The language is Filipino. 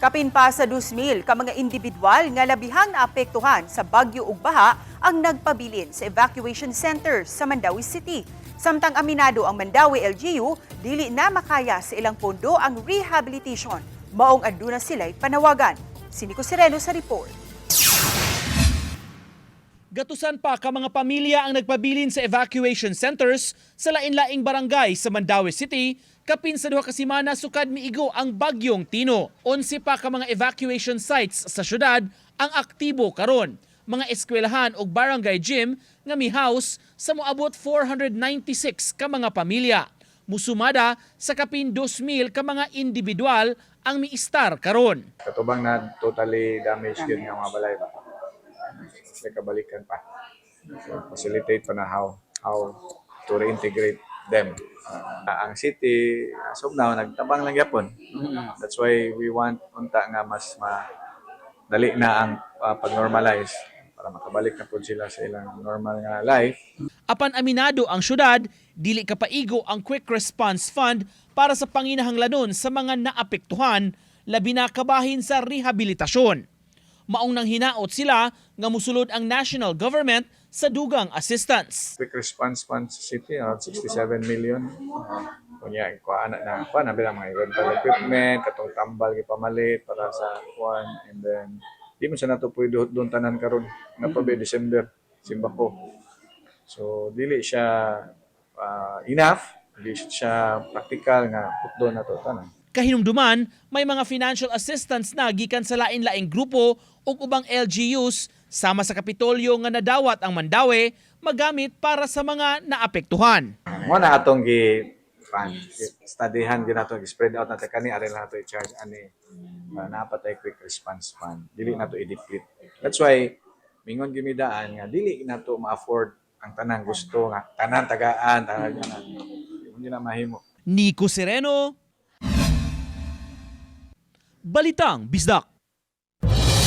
Kapin pa sa 2,000 ka mga individual nga labihang naapektuhan sa bagyo ug baha ang nagpabilin sa evacuation center sa Mandawi City. Samtang aminado ang Mandawi LGU, dili na makaya sa ilang pondo ang rehabilitation. Maong aduna sila'y panawagan. Sinico Sereno sa report. Gatusan pa ka mga pamilya ang nagpabilin sa evacuation centers sa lain-laing barangay sa Mandawi City, kapin sa 2 ka semana sukad miigo ang bagyong Tino. 11 pa ka mga evacuation sites sa syudad ang aktibo karon. Mga eskwelahan o barangay gym nga mi-house sa moabot 496 ka mga pamilya. Musumada sa kapin 2,000 ka mga individual ang miistar karon. Katubang na totally damaged yun nga mga balay ba. May kabalikan pa. So, facilitate pa na how to reintegrate them. Ang city, as of now, nagtabang lang yapon. That's why we want unta nga mas dali na ang pag-normalize para makabalik na po sila sa ilang normal nga life. Apan aminado ang syudad, dili kapaigo ang Quick Response Fund para sa panginahanglanon sa mga naapektuhan, labi na kabahin sa rehabilitasyon. Maong nang hinaot sila nga musulod ang national government sa dugang assistance. Quick Response Fund sa city, around 67 million. Kunya, kuha na bilang mga rental equipment, katong tambal, ipamalit para sa kuhan, and then di mo siya nato pwede doon tanan karon nga pa ba December, simbako. So, dili siya enough, dili siya practical nga doon nato tanan. Kahinumduman, may mga financial assistance na gikan sa lain-laing grupo ug ubang LGUs sama sa Kapitolyo nga nadawat ang Mandawi magamit para sa mga naapektuhan. Mo na atong studyhan gyud nato spread out nato kani are nato i-charge ani napatay quick response fund. Dili nato i-deplete. That's why mingon gimidaan nga dili nato ma-afford ang tanang gusto nga tanan tagaan tanan. Hindi na mahimo. Nico Sereno, Balitang Bisdak.